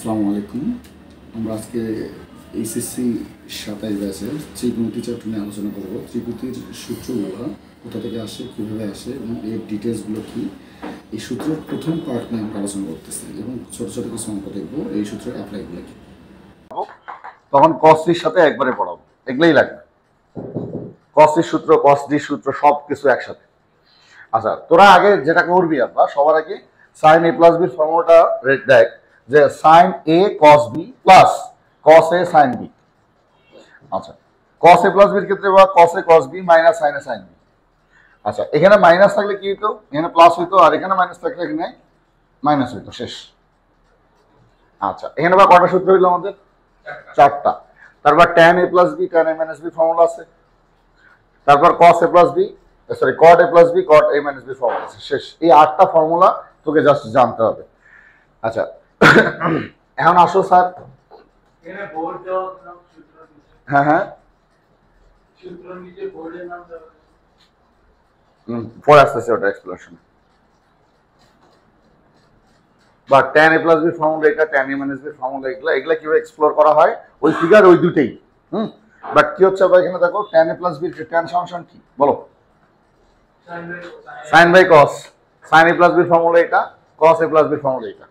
আসসালামু আলাইকুম। আমরা আজকে এইচএসসি 27 ব্যাচের ত্রিকোণমিতি চ্যাপ্টার নিয়ে আলোচনা করব। ত্রিকোণমিতির সূত্রগুলো কোথা থেকে আসে, কীভাবে আসে এবং এর ডিটেলসগুলো কী, এই সূত্রের প্রথম পার্ট নিয়ে আমরা আলোচনা করতেছি এবং ছোটো ছোটো কিছু অঙ্ক দেখবো এই সূত্রের অ্যাপ্লাইগুলো কী। তখন কসির সাথে একবারে পড়াবো, এগুলোই লাগবে। কসির সূত্র, কসডির সূত্র সব কিছু একসাথে। আচ্ছা, তোরা আগে যেটা করবি আব্বা, সবার আগে সাইন এ প্লাস বির ফর্মুলাটা দেখ, যে সাইন এ কস বি প্লাস কস এ সাইন বি। আচ্ছা, কস এ প্লাস বির ক্ষেত্রে বা কস এ কস বি মাইনাস সাইন এ সাইন বি। আচ্ছা, এখানে মাইনাস থাকলে কি হইতো, এখানে প্লাস হইতো, আর এখানে মাইনাস থাকলে এখানে মাইনাস হইতো, শেষ। আচ্ছা, এখানে বা কটা সূত্র হইলো আমাদের? চারটা। তারপর tan a plus B tan a minus B formula আছে। তারপর cos a plus B sorry cot a plus B cot a minus B formula আছে, শেষ। এই 8টা ফর্মুলা তোকে জাস্ট জানতে হবে। আচ্ছা, এখন আসো স্যার। এখানে বোর্ড দেওয়া নাম সূত্র নিচে। হ্যাঁ হ্যাঁ, সূত্র নিচে বোর্ডের নাম দেওয়া। পরে আসতেছে ওটা এক্সপ্লেনেশন। বা tan a plus B formula এটা, tan a minus B formula এগুলা কিভাবে এক্সপ্লোর করা হয়, ওই ফিগার ওই দুটেই। বাট কি হচ্ছে আবার এখানে দেখো, tan a plus B tan function কি বলো? Sine by cos. Sine A plus B formula এটা, cos A plus B formula এটা।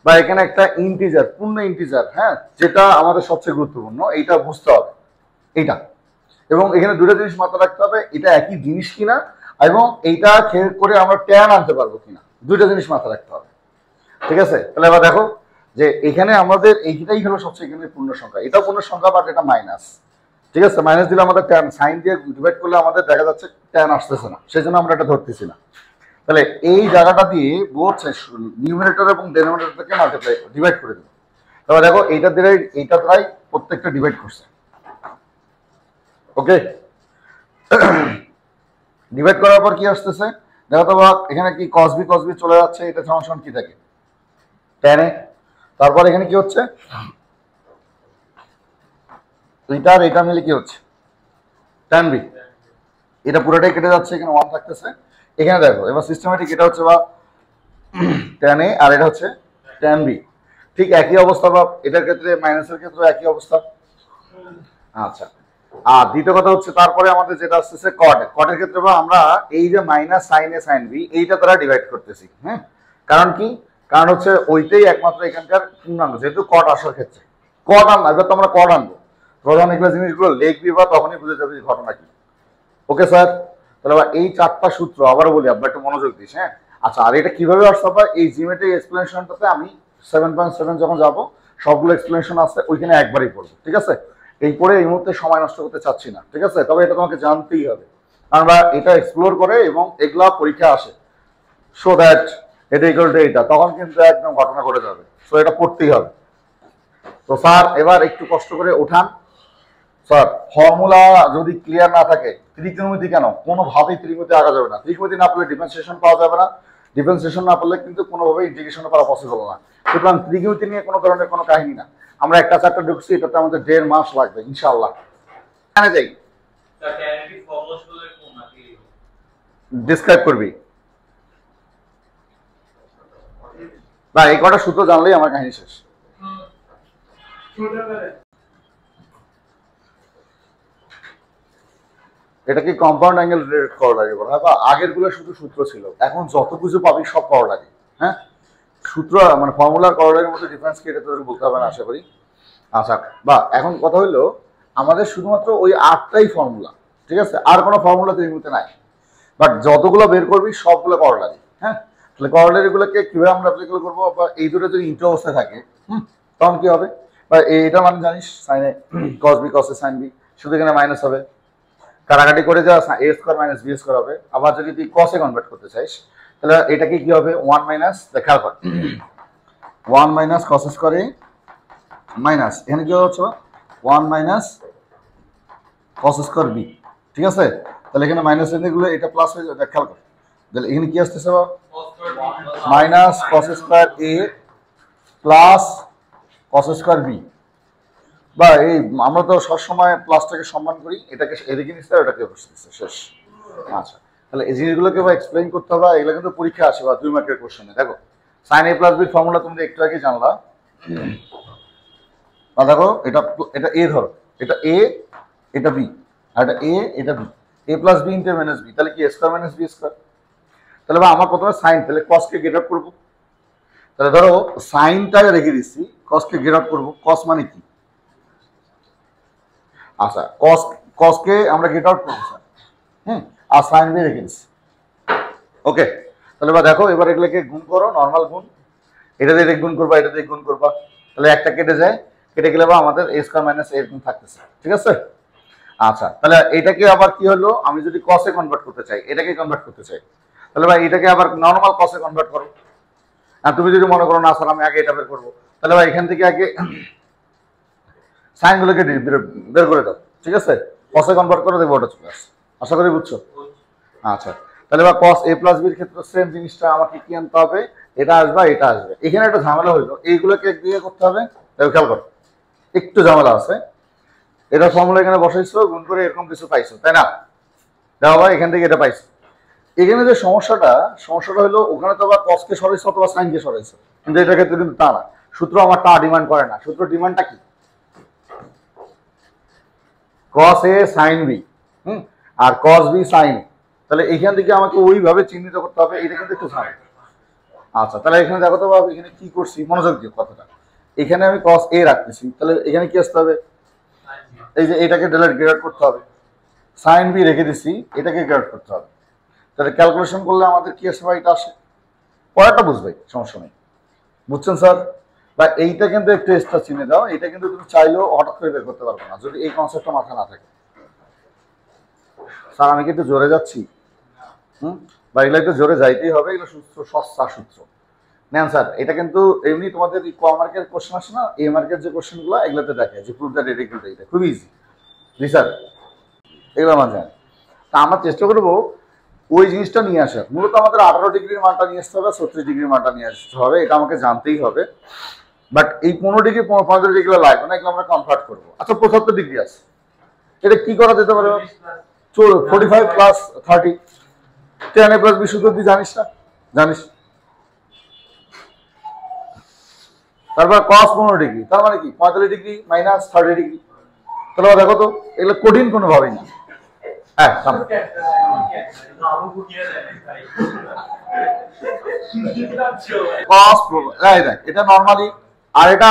বা এখানে একটা ইন্টিজার, পূর্ণ ইন্টিজার, হ্যাঁ, যেটা আমাদের সবচেয়ে গুরুত্বপূর্ণ, এইটা বুঝতে হবে এইটা। এবং এখানে দুটো জিনিস মাথায় রাখতে হবে, এটা একই জিনিস কিনা এবং এইটা খেয়াল করে আমরা ট্যান আনতে পারবো কিনা, দুটো জিনিস মাথায় রাখতে হবে। ঠিক আছে, তাহলে এবার দেখো যে এখানে আমাদের এইটাই হলো সবচেয়ে এখানে পূর্ণ সংখ্যা, এটা পূর্ণ সংখ্যা, বাট এটা মাইনাস। ঠিক আছে, মাইনাস দিলে আমাদের ট্যান, সাইন দিয়ে ডিভাইড করলে আমাদের দেখা যাচ্ছে ট্যান আসতেছে না, সেই জন্য আমরা এটা ধরতেছি না। তাহলে এই জায়গাটা দিয়ে বোথ নিউমারেটর এবং ডেনোমিনেটরকে মাল্টিপ্লাই ডিভাইড করে দেবো। তারপর দেখো এইটা দিয়ে এইটা দ্বারাই প্রত্যেকটা ডিভাইড করছে। ওকে, ডিভাইড করার পর কি আসতেছে দেখো তো, এখানে কি cos b চলে যাচ্ছে, এটা ফাংশন কি থাকে tan a। তারপর এখানে কি হচ্ছে, এটা আর এটা মিলে কি হচ্ছে tan b, এটা পুরোটাই কেটে যাচ্ছে, এখানে 1 থাকতেছে। এখানে দেখো এবার সিস্টেমেটিক, এটা হচ্ছে বা tan a আর এটা হচ্ছে tan b, ঠিক একই অবস্থা। বা এটার ক্ষেত্রে মাইনাসের ক্ষেত্রে একই অবস্থা। আচ্ছা, আর দ্বিতীয় কথা হচ্ছে তারপরে আমাদের যেটা আসতেছে কটের ক্ষেত্রে বা আমরা এই যে মাইনাস সাইন এ সাইন বি এইটা দ্বারা ডিভাইড করতেছি। হ্যাঁ, কারণ কি, কারণ হচ্ছে ওইটাই একমাত্র এখানকার পূর্ণাঙ্গ, যেহেতু কট আসার ক্ষেত্রে কট আনবো, এবার তো আমরা কট আনবো, প্রধান এগুলো জিনিসগুলো লিখবি বা তখনই বুঝে যাবে ঘটনা কি। ওকে স্যার, তাহলে এই 4টা সূত্র আবারও বলি, আপনার একটু মনোযোগ দিস। হ্যাঁ, আচ্ছা, আর এটা কিভাবে আসতে পারে, এই জিওমেট্রিক এক্সপ্লেনেশনটাতে আমি 7.7 যখন যাবো সবগুলো এক্সপ্লেনেশন আছে ওইখানে একবারই পড়বো। ঠিক আছে, এই পরে এই মুহূর্তে সময় নষ্ট করতে চাচ্ছি না। ঠিক আছে, তবে এটা তোমাকে জানতেই হবে, আমরা এটা এক্সপ্লোর করে এবং এগুলা পরীক্ষা আসে, সো দ্যাট এটা ইকুয়াল টু এইটা, তখন কিন্তু একদম ঘটনা ঘটে যাবে। সো এটা পড়তেই হবে। তো স্যার এবার একটু কষ্ট করে ওঠান। স্যার ফর্মুলা যদি ক্লিয়ার না থাকে, ত্রিকোণমিতি কেন কোনোভাবেই ত্রিকোণমিতি আগা যাবে না। ত্রিকোণমিতি না পড়লে ডিফারেন্সিয়েশন পাওয়া যাবে না, ডিফারেন্সিয়েশন না পড়লে কিন্তু কোনোভাবেই ইন্টিগ্রেশন করা পসিবল না। সুতরাং ত্রিকোণমিতি নিয়ে কোনো ধরনের কোনো কাহিনী না। আমরা একটা চ্যাপ্টার ঢুকছি, এটাতে আমাদের 1.5 মাস লাগবে ইনশাআল্লাহ। এখানে যাই, ডিসক্রাইব করবি না, এই কটা সূত্র জানলেই আমার কাহিনী শেষ। এটা কি কম্পাউন্ড অ্যাঙ্গেল রিলেটেড করোলারি বলা হয়, বা আগের গুলো শুধু সূত্র ছিল, এখন যত কিছু পাবি সব করোলারি। হ্যাঁ, সূত্র মানে ফর্মুলার করোলারির মধ্যে ডিফারেন্স কি এটা তোদের বলতে হবে না আশা করি। আচ্ছা, বা এখন কথা হলো আমাদের শুধুমাত্র ওই 8টাই ফর্মুলা, ঠিক আছে, আর কোনো ফর্মুলা ত্রিকোণমিতিতে নাই, বাট যতগুলো বের করবি সবগুলো করোলারি। হ্যাঁ, তাহলে করোলারি গুলোকে কিভাবে আমরা অ্যাপ্লিকেবল করবো, বা এই দুটো যদি ইন্টু অবস্থায় থাকে তখন কি হবে, বা এটা মানে জানিস সাইন এ কস বি কস এ সাইন বি, শুধু এখানে মাইনাস হবে, কাটাকাটি করে যা a square minus b square হবে। আবার যদি তুই cos এ কনভার্ট করতে চাইস তাহলে এটাকে কি হবে 1 মাইনাস, খেয়াল কর 1 minus cos square a minus এখানে কি হচ্ছে 1 মাইনাস cos স্কয়ার b। ঠিক আছে, তাহলে এখানে মাইনাস এর গুলো এটা প্লাস হয়ে যাবে, খেয়াল কর। তাহলে এখানে কি আসতেছে minus cos square a plus cos square b। বা এই আমরা তো সবসময় প্লাসটাকে সম্মান করি, এটাকে এদিকে নিচ্ছে আর এটাকে বসতেছে, শেষ। আচ্ছা, তাহলে এই জিনিসগুলোকে এক্সপ্লেইন করতে হবে, এগুলো কিন্তু পরীক্ষা আসে বা 2 মার্কের কোশ্চেনে। দেখো sign A plus B formula তোমরা একটু আগে জানলা, দেখো এটা এটা এ ধরো, এটা এ, এটা বি, আর এটা এ, এটা B, A plus B into minus B, তাহলে কি A square minus B square. তাহলে আমার প্রথমে সাইন, তাহলে কসকে গেট আউট করবো। তাহলে ধরো সাইনটা রেখে দিচ্ছি, কসকে গেট আউট করবো। কস মানে কি? আচ্ছা, কসকে আমরা গেট আউট করবো স্যার, আর সাইন বি রেখে দিচ্ছি। ওকে, তাহলে দেখো এবার এগুলোকে গুণ করো, নর্মাল গুণ, এটা দিয়ে গুণ করবা, এটা দিয়ে গুণ করবা, তাহলে একটা কেটে যায়, কেটে গেলে আমাদের এ স্কোয়ার মাইনাস এরকম থাকতেছে, ঠিক আছে। আচ্ছা, তাহলে এটাকে আবার কি হলো, আমি যদি কসে কনভার্ট করতে চাই, এটাকে কনভার্ট করতে চাই, তাহলে এটাকে আবার নর্মাল কসে কনভার্ট করো। আর তুমি যদি মনে করো না স্যার আমি আগে এটা বের করবো, তাহলে এখান থেকে আগে সাইনগুলোকে বের করে দাও, ঠিক আছে, কসে কনভার্ট করে দেবো, ওটা চলে আসছে। আশা করি বুঝছো। আচ্ছা, তাহলে কস এ প্লাস বির ক্ষেত্রে সেম জিনিসটা আমাকে কি আনতে হবে, এটা আসবে, এটা আসবে। এখানে একটা ঝামেলা হইলো, এইগুলোকে একদিকে করতে হবে, খেয়াল করো একটু ঝামেলা আছে। এটা ফর্মুলা এখানে বসাইছো, গুণ করে এরকম কিছু পাইছো, তাই না? দেখো ভাই, এখান থেকে এটা পাইছো। এখানে যে সমস্যাটা হলো, ওখানে তো আবার কসকে সরাইছো অথবা সাইনকে সরাইছো, কিন্তু এটার ক্ষেত্রে কিন্তু তা না। সূত্র আমার তা ডিমান্ড করে না। সূত্র ডিমান্ডটা কি? কস এ সাইন বি, আর কস বি সাইন। তাহলে এইখান থেকে আমাকে ওইভাবে চিহ্নিত করতে হবে, এটা কিন্তু একটু ঝামেলা। আচ্ছা, তাহলে এখানে দেখো তো বাবা, এখানে কি করছি, মনোযোগ দিয়ে কথাটা। এখানে আমি কস এ রাখতেছি, তাহলে এখানে কি আসতে হবে, এই যে এটাকে গ্রেড করতে হবে, সাইন বি রেখে দিছি, এটাকে গ্রেড করতে হবে। তাহলে ক্যালকুলেশন করলে আমাদের কি আসে, এটা আসে। পরেরটা বুঝবে, সমস্যা নেই, বুঝছেন স্যার? বা এইটা কিন্তু একটু এক্সট্রা চিনে দাও, এটা কিন্তু তুমি চাইলেও হঠাৎ করে বের করতে পারবে না যদি এই কনসেপ্টটা মাথা না থাকে। স্যার আমি কিন্তু জোরে যাচ্ছি, বা এগুলো একটু জোরে যাইতেই হবে, এগুলো সূত্র সস্তা সূত্র নেন স্যার। এটা কিন্তু এমনি তোমাদের ক মার্কের কোশ্চেন আসে না, এ মার্কের যে কোশ্চেনগুলো এগুলোতে দেখে যে প্রুফ দ্যাট এটা খুব ইজি। জি স্যার, এগুলো আমার জানি। তা আমরা চেষ্টা করবো ওই জিনিসটা নিয়ে আসার। মূলত আমাদের 18 ডিগ্রির মানটা নিয়ে আসতে হবে, 36 ডিগ্রির মানটা নিয়ে আসতে হবে, এটা আমাকে জানতেই হবে। বাট এই 15 ডিগ্রি 15 ডিগ্রি লাগবে না, এগুলো আমরা কনভার্ট করবো। আচ্ছা, 75 ডিগ্রি আছে, এটা কি করা যেতে পারে? 45 প্লাস 30, 10 প্লাস বি সূত্র দিয়ে জানিস না? জানিস। তারপর cos 15 ডিগ্রি, তার মানে কি 45 ডিগ্রি মাইনাস 30 ডিগ্রি। তাহলে দেখো তো, এগুলো কঠিন কোনোভাবেই না। হ্যাঁ, এটা নর্মালি। আর এটা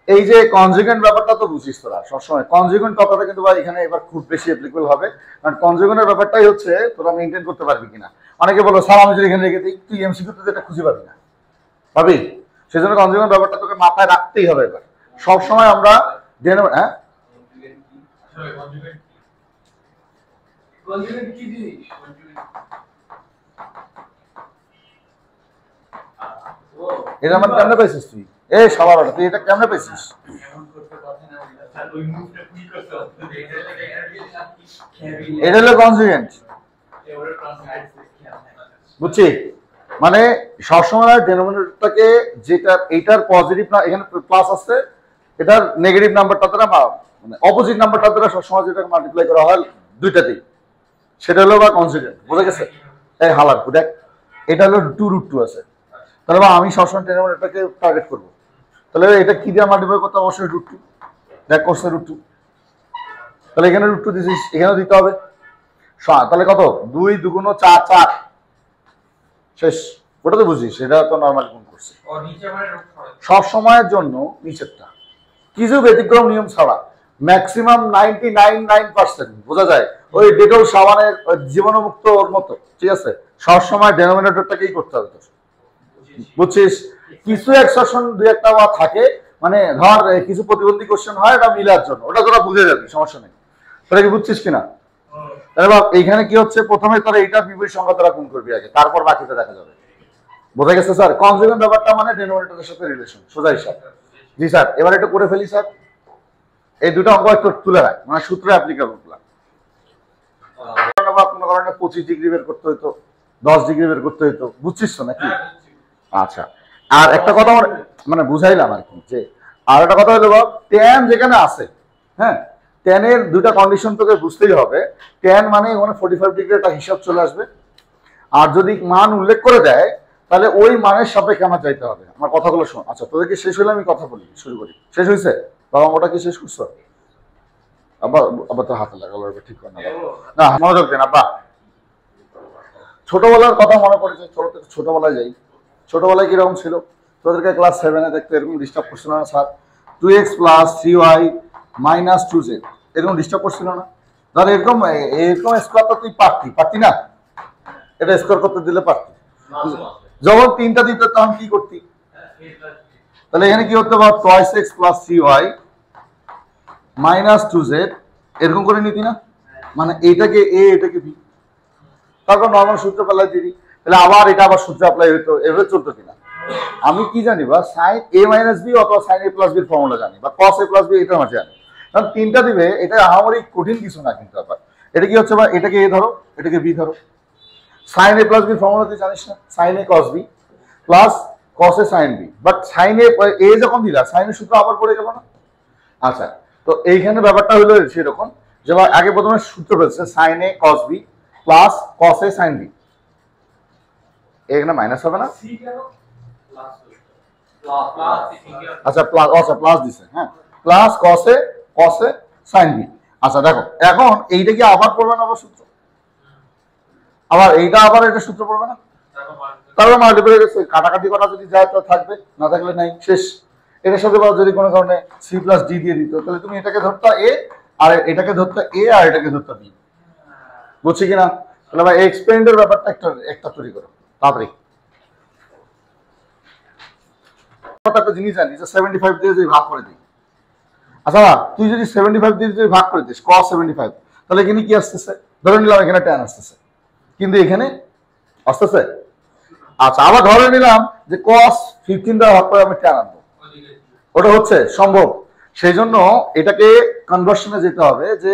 এই যে কনজুগেন্ট ব্যাপারটা তো বুঝিস তোরা সবসময়, কনজুগেন্ট কথাটা কিন্তু এখানে এবার খুব বেশি অ্যাপ্লিকেবল হবে, কারণ কনজুগেন্টের ব্যাপারটাই হচ্ছে তোরা মেনটেন করতে পারবি কিনা। অনেকে বলো স্যার আমি যদি এখানে রেখে দিই, তুই এমসিকিউতে এটা খুঁজে পাবি না, পাবি। সেজন্য কনজুগেন্ট ব্যাপারটা তোকে মাথায় রাখতেই হবে। এবার সবসময় আমরা জেনে, হ্যাঁ এটা আমার কেমনে পাইছিস তুই? এই সবার তুই এটা কেমনে পাইছিস? এটা হলো কনজুগেন্ট, বুঝছি? মানে সবসময় ডেনোমিনেটরটাকে, যেটা এইটার পজিটিভ না, এখানে প্লাস আছে, এটার নেগেটিভ নাম্বারটা দ্বারা বা মানে অপোজিট নাম্বারটা দ্বারা সবসময় যেটাকে মাল্টিপ্লাই করা হয় দুইটাতেই, সেটা হলো বা কনজুগেন্ট। বুঝে গেছে? এই হালার দেখ, এটা হলো 2√2 আছে, তাহলে আমি সবসময় ডেনোমিনেটরটাকে টার্গেট করবো। তাহলে এটা কি দিয়ে মাল্টিপ্লাই করতে? অবশ্যই √2। দেখ করছে √2, তাহলে এখানে √2 দিছিস, এখানেও দিতে হবে। তাহলে কত? 2 2 4 4 শেষ। ওটা তো বুঝিস, এটা তো নর্মাল গুণ করছে সব সময়ের জন্য নিচেরটা, কিছু ব্যতিক্রম নিয়ম ছাড়া ম্যাক্সিমাম 99.9% বোঝা যায় ওই ডেটল সাবানের জীবাণুমুক্ত ওর মতো, ঠিক আছে? সবসময় ডেনোমিনেটরটাকেই করতে হবে তোর, বুঝছিস? কিছু এক্সেপশন দুই একটা থাকে, মানে ধর কিছু প্রতিবন্ধী কোশ্চেন হয়, এটা মিলার জন্য, ওটা তোরা বুঝে যাবি, সমস্যা নেই। তোরা কি বুঝছিস কিনা? তাহলে এইখানে কি হচ্ছে, প্রথমে তোরা এইটার বিপরীত সংখ্যা তোরা গুণ করবি আগে, তারপর বাকিটা দেখা যাবে। বোঝা গেছে স্যার? কনজুগেন্ট ব্যাপারটা মানে ডেনোমিনেটরের সাথে রিলেশন, সোজা হিসাব। জি স্যার, এবার একটু করে ফেলি স্যার। এই দুটো অঙ্ক একটু তুলে রাখ, মানে সূত্র অ্যাপ্লিকেবল। কোনো কারণে 25 ডিগ্রি বের করতে হইতো, 10 ডিগ্রি বের করতে হইতো, বুঝছিস তো নাকি? আচ্ছা, আর একটা কথা মানে বুঝাইলাম আর কি, যে আর একটা কথা হলো ট্যান যেখানে আছে, হ্যাঁ, ট্যানের দুইটা কন্ডিশন তোকে বুঝতেই হবে। ট্যান মানে 45 ডিগ্রি একটা হিসাব চলে আসবে, আর যদি মান উল্লেখ করে দেয় তাহলে ওই মানের সাপেক্ষে আমার যাইতে হবে। আমার কথাগুলো শোন। আচ্ছা তোদেরকে শেষ হলে আমি কথা বলি, শুরু করি। শেষ হয়েছে বাবা? ওটা কি শেষ করছো? আবার আবার তো হাতে লাগালো, ঠিক করে না, মনোযোগ দেন আব্বা। ছোটবেলার কথা মনে পড়েছে, চলো তো ছোটবেলায় যাই। ছোটবেলায় কিরকম ছিল? তোদেরকে ক্লাস 7-এ দেখতে এরকম ডিস্টার্ব করছিল না স্যার? 2x + 3y - 2z এরকম ডিস্টার্ব করছিল না? ধর এরকম এরকম স্কোয়ার তো তুই পারতি না? এটা স্কোয়ার করতে দিলে পারতি। যখন 3টা দিত তখন কি করতি? তাহলে এখানে কি হতে পারে? 2x + 3y - 2z এরকম করে নিতি না? মানে এটাকে a এটাকে b, তারপর নর্মাল সূত্র পেলাই দিবি। তাহলে আবার এটা আবার সূত্র অ্যাপ্লাই হইতো, এভাবে চলতো কিনা? আমি কি জানি বা sin a - b অথবা sin a + b এর ফর্মুলা জানি, বা cos a + b এটা আমি জানি। কারণ 3টা দিবে, এটা আমারই কঠিন কিছু না কিন্তু। আবার এটা কি হচ্ছে? বা এটাকে a ধরো, এটাকে b ধরো। sin a + b এর ফর্মুলা তুই জানিস না? sin a cos b plus cos a sin b, but sin a যখন দিলা sin এর সূত্র আবার পড়ে গেল না? আচ্ছা, তো এইখানে ব্যাপারটা হলো সেরকম যে আগে প্রথমে সূত্র ফেলছে sin a cos b plus cos a sin b। এখানে মাইনাস হবে না? আচ্ছা প্লাস দিছে, হ্যাঁ, plus cos a sin b। আচ্ছা দেখো এখন এইটা কি আবার পড়বে না? আবার সূত্র, আবার এইটা আবার এটা সূত্র পড়বে না? তারপর মাল্টিপ্লাই কাটাকাটি করা যদি যায় তো থাকবে, না থাকলে নাই, শেষ। এটার সাথে যদি কোনো কারণে c + d দিয়ে দিত, তাহলে তুমি এটাকে ধরতা a, আর এটাকে ধরতা a, আর এটাকে ধরতা b। বুঝছি কিনা? তাহলে ভাই এক্সপেন্ডের ব্যাপারটা একটা তৈরি করো তাড়াতাড়ি। একটা জিনিস জানি যে 75 দিয়ে যদি ভাগ করে দিই। আচ্ছা তুই যদি 75 দিয়ে যদি ভাগ করে দিস cos 75, তাহলে এখানে কি আসতেছে? ধরে নিলাম এখানে tan আসতেছে, কিন্তু এখানে আসতেছে। আচ্ছা আবার ধরে নিলাম যে cos 15 দ্বারা ভাগ করে আমি tan আনবো, ওটা হচ্ছে সম্ভব। সেই জন্য এটাকে কনভার্সনে যেতে হবে, যে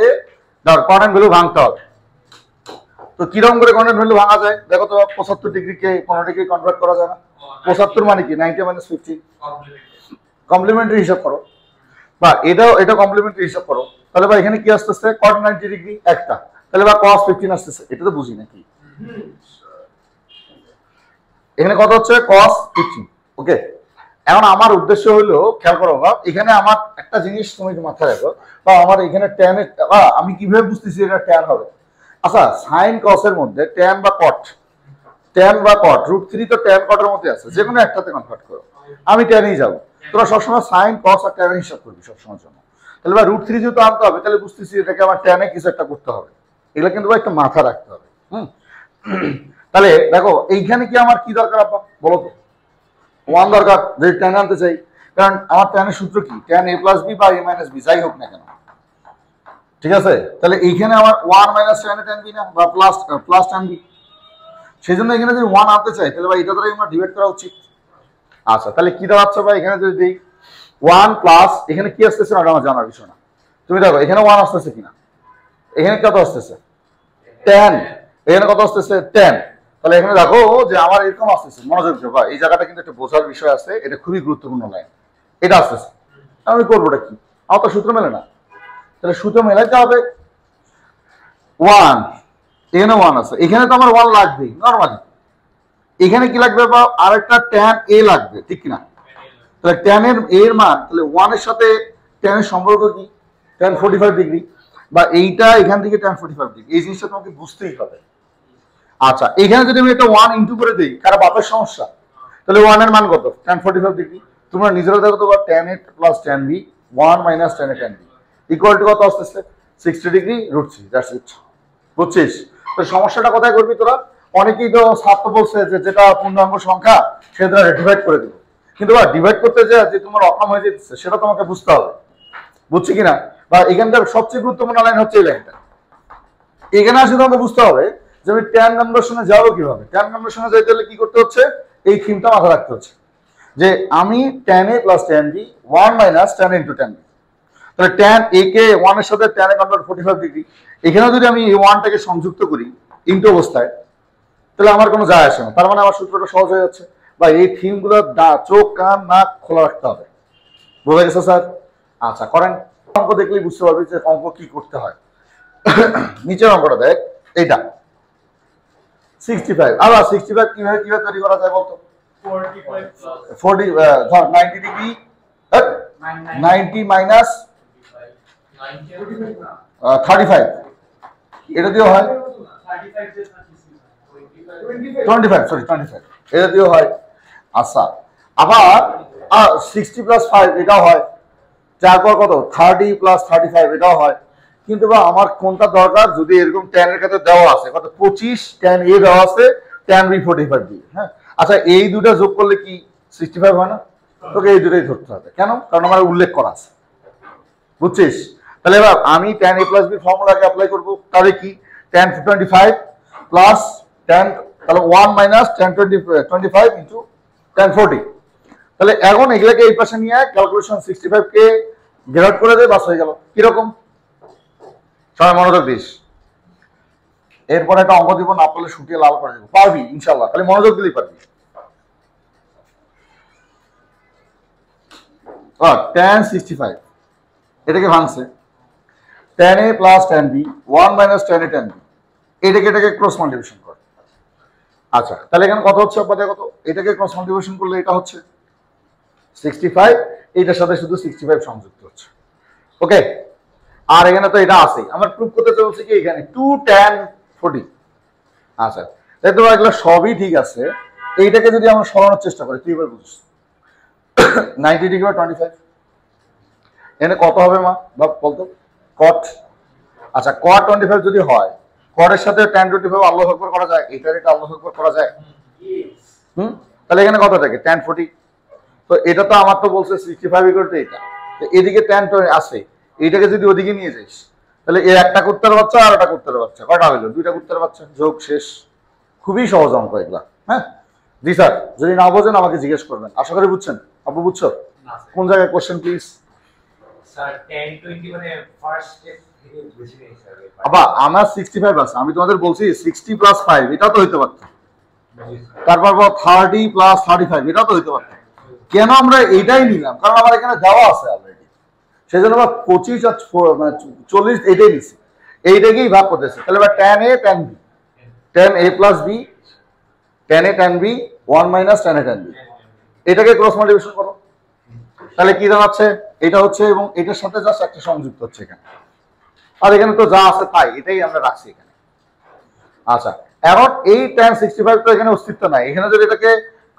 ধর কর্নেট ভ্যালু ভাঙতে হবে। তো কিরকম করে কর্নেট ভ্যালু ভাঙা যায় দেখো তো? 75 ডিগ্রিকে 15 ডিগ্রি কনভার্ট করা যায় না? 75 মানে কি? 90 - 15 কমপ্লিমেন্টারি হিসাব করো, বা এটা কমপ্লিমেন্টারি হিসাব করো। তাহলে বা এখানে কি আসতেছে? cot 90 ডিগ্রি একটা, তাহলে বা cos 15 আসতেছে। এটা তো বুঝি নাকি? এখানে কত হচ্ছে? cos 15। ওকে, এখন আমার উদ্দেশ্য হলো, খেয়াল করো বা এখানে আমার একটা জিনিস তুমি মাথায় রাখো, বা আমার এখানে tan এর আমি কিভাবে বুঝতেছি এটা tan হবে? আচ্ছা sin cos এর মধ্যে tan বা cot √3 তো tan cot এর মধ্যে আছে, যে কোনো একটাতে কনভার্ট করো। আমি tan-এই যাবো, তোরা সবসময় sin cos আর tan হিসাব করবি সবসময় জন্য। তাহলে ভাই √3 যেহেতু আনতে হবে, তাহলে বুঝতেছি এটাকে আমার tan-এ কিছু একটা করতে হবে। এগুলো কিন্তু ভাই একটা মাথা রাখতে হবে। তাহলে দেখো এইখানে কি আমার কি দরকার আপা বলো তো? 1 দরকার যদি tan আনতে চাই, কারণ আমার tan এর সূত্র কি? tan a + b বা a - b যাই হোক না কেন, ঠিক আছে? তাহলে এইখানে আমার 1 - tan a tan b না, বা প্লাস tan b। সেই জন্য এখানে যদি 1 আনতে চাই, তাহলে ভাই এটা দ্বারা আমরা ডিভাইড করা উচিত। আচ্ছা তাহলে কি দাঁড়াচ্ছে ভাই? এখানে যদি দিই 1 প্লাস এখানে কি আসতেছে না, আমার জানার বিষয় না। তুমি দেখো এখানে 1 আসতেছে কিনা, এখানে কত আসতেছে? tan, এখানে কত আসতেছে? tan। তাহলে এখানে দেখো যে আমার এরকম আসতেছে, মনোযোগ দিও ভাই, এই জায়গাটা কিন্তু একটা বোঝার বিষয় আছে, এটা খুবই গুরুত্বপূর্ণ লাইন। এটা আসতেছে, আমি করবোটা কি? আমার তো সূত্র মেলে না, তাহলে সূত্র মেলাইতে হবে। 1, এখানে 1 আছে, এখানে তো আমার 1 লাগবেই নরমালি। এখানে কি লাগবে? বা আরেকটা tan a লাগবে, ঠিক কিনা? তাহলে tan এর মান, তাহলে 1 এর সাথে tan এর সম্পর্ক কি? tan 45 ডিগ্রি, বা এইটা এখান থেকে tan 45 ডিগ্রি। এই জিনিসটা তোমাকে বুঝতেই হবে। আচ্ছা এখানে যদি আমি একটা 1 ইনটু করে দিই, কারণ বাপের সমস্যা, তাহলে 1 এর মান কত? tan 45 degree. তোমরা নিজেরা দেখো তো, tan a + tan b 1 - tan a tan b equal to কত আসতেছে? 60 ডিগ্রি √3, দ্যাটস ইট। বুঝছিস? তো সমস্যাটা কোথায় করবি তোরা? অনেকেই তো ছাত্র বলছে যে যেটা পূর্ণাঙ্গ সংখ্যা সেটা ডিভাইড করে দিবে, কিন্তু ডিভাইড করতে যে তোমার অকাম হয়ে যেতেছে সেটা তোমাকে বুঝতে হবে। বুঝছি কিনা? বা এখানকার সবচেয়ে গুরুত্বপূর্ণ লাইন হচ্ছে এই লাইনটা। এখানে আসলে তোমাকে বুঝতে হবে যে আমি tan কনভার্সনে যাবো কিভাবে। tan কনভার্সনে যাইতে হলে কি করতে হচ্ছে? এই থিমটা মাথায় রাখতে হচ্ছে যে আমি tan a + tan b 1 - tan a × tan b। তাহলে tan a কে 1 এর সাথে tan a কনভার্ট 45 ডিগ্রি, এখানে যদি আমি এই 1টাকে সংযুক্ত করি ইনটু অবস্থায়, তাহলে আমার কোনো যায় আসে না। তার মানে আমার সূত্রটা সহজ হয়ে যাচ্ছে। বা এই থিমগুলো চোখ কান নাক খোলা রাখতে হবে। বোঝা গেছে স্যার? আচ্ছা করেন, অঙ্ক দেখলেই বুঝতে পারবি যে অঙ্ক কি করতে হয়। নিচের অঙ্কটা দেখ, এইটা 65 আবার 65 কিভাবে কিভাবে তৈরি করা যায় বলতো 45 plus 40 ধর 90 ডিগ্রি 90 মাইনাস 35 এটা দিয়ে হয় 25 সরি 25 এটা দিয়ে হয়। আচ্ছা আবার 60 প্লাস 5 এটাও হয়, তারপর কত 30 প্লাস 35 এটাও হয়। কিন্তু বা আমার কোনটা দরকার, যদি এরকম tan এর কাছে দেওয়া আছে কত 25 tan a দেওয়া আছে tan b 45 দিয়ে, হ্যাঁ আচ্ছা এই দুটো যোগ করলে কি 65 হয় না? তোকে এই দুটোই ধরতে হবে, কেন? কারণ আমার উল্লেখ করা আছে, বুঝছিস? তাহলে এবার আমি tan a প্লাস b ফর্মুলাকে অ্যাপ্লাই করব, তাহলে কি tan 25 প্লাস tan, তাহলে 1 মাইনাস tan 25 ইনটু tan 40। তাহলে এখন এগুলাকে এই পাশে নিয়ে ক্যালকুলেশন 65 কে গেট আউট করে দে, বাস হয়ে গেল। কি রকম? সবাই মনোযোগ দিস, এরপর একটা অঙ্ক দিব, না পারলে শুটিয়ে লাল করে দেবো, পারবি ইনশাল্লাহ, খালি মনোযোগ দিলেই পারবি। tan 65 এটাকে ভাঙছে tan a plus tan b 1 minus tan a tan b, এটাকে ক্রস মাল্টিপ্লিকেশন কর। আচ্ছা তাহলে এখানে কত হচ্ছে আপনাদের, কত? এটাকে ক্রস মাল্টিপ্লিকেশন করলে এটা হচ্ছে 65, এইটার সাথে শুধু 65 সংযুক্ত হচ্ছে, ওকে? আর এখানে তো এটা আছে, আমার প্রুফ করতে চলছে কি এখানে 2 tan 40। আচ্ছা তাই তো এগুলো সবই ঠিক আছে, এইটাকে যদি আমরা সরানোর চেষ্টা করি তুই এবার বুঝিস 90 ডিগ্রি বা 25 এখানে কত হবে মা বাপ বলতো? cot, আচ্ছা cot 25 যদি হয়, cot এর সাথে tan 25 আল্লাহু আকবার করা যায়, এটার এটা আল্লাহু আকবার করা যায়, তাহলে এখানে কত থাকে tan 40। তো এটা তো আমার তো বলছে 65 ইকুয়াল টু এটা, তো এদিকে tan আছে, এইটাকে যদি ওদিকে নিয়ে যাইস তাহলে এই একটা করতে বাচ্চা আর একটা করতে বাচ্চা, কয়টা হলো? দুইটা করতে বাচ্চা, যোগ শেষ। খুবই সহজ অঙ্ক এগুলা, হ্যাঁ জি স্যার, যদি না বোঝেন আমাকে জিজ্ঞেস করবেন। আশা করি বুঝছেন, আপু বুঝছো? কোন জায়গায় কোশ্চেন প্লিজ? স্যার 10 20 মানে ফার্স্ট স্টেপ থেকে বুঝে নেই স্যার। আবা আমার 65 আছে, আমি তোমাদের বলছি 60 প্লাস 5 এটা তো হইতে পারত, তারপর 30 প্লাস 35 এটা তো হইতে পারত। কেন আমরা এইটাই নিলাম? কারণ আমার এখানে দেওয়া আছে অলরেডি, সেই জন্য আমরা 25 আর 40 এটাই নিছি, এইটাকেই ভাগ করতেছি। তাহলে এবার tan a tan b, tan a plus b tan a tan b 1 minus tan a tan b, এটাকে ক্রস মাল্টিপ্লিকেশন করো, তাহলে কি দাঁড়াচ্ছে? এটা হচ্ছে এবং এটার সাথে জাস্ট একটা সংযুক্ত হচ্ছে এখানে, আর এখানে তো যা আছে তাই, এটাই আমরা রাখছি এখানে। আচ্ছা এখন এই tan 65 তো এখানে অস্তিত্ব নাই, এখানে যদি এটাকে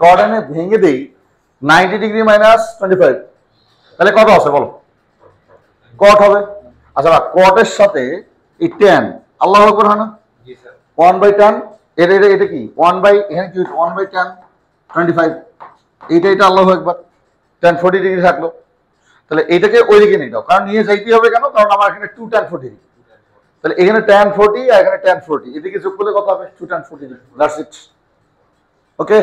কোঅর্ডিনেট ভেঙে দেই 90 ডিগ্রি মাইনাস 25, তাহলে কত আছে বলো? cot হবে। আচ্ছা cot এর সাথে এই tan আল্লাহু আকবার হয় না? জি স্যার 1 বাই tan, এটা কি 1 বাই, এখানে কি 1 বাই tan 25, এটা আল্লাহু আকবার, tan 40 ডিগ্রি থাকলো। তাহলে এটাকে ওইদিকে নিয়ে যাও, কারণ নিয়ে যাইতেই হবে, কেন? কারণ আমার এখানে 2 tan 40 ডিগ্রি, তাহলে এখানে tan 40 আর এখানে tan 40, এদিকে যোগ করলে কত হবে? 2 tan 40 degree, that's it, okay?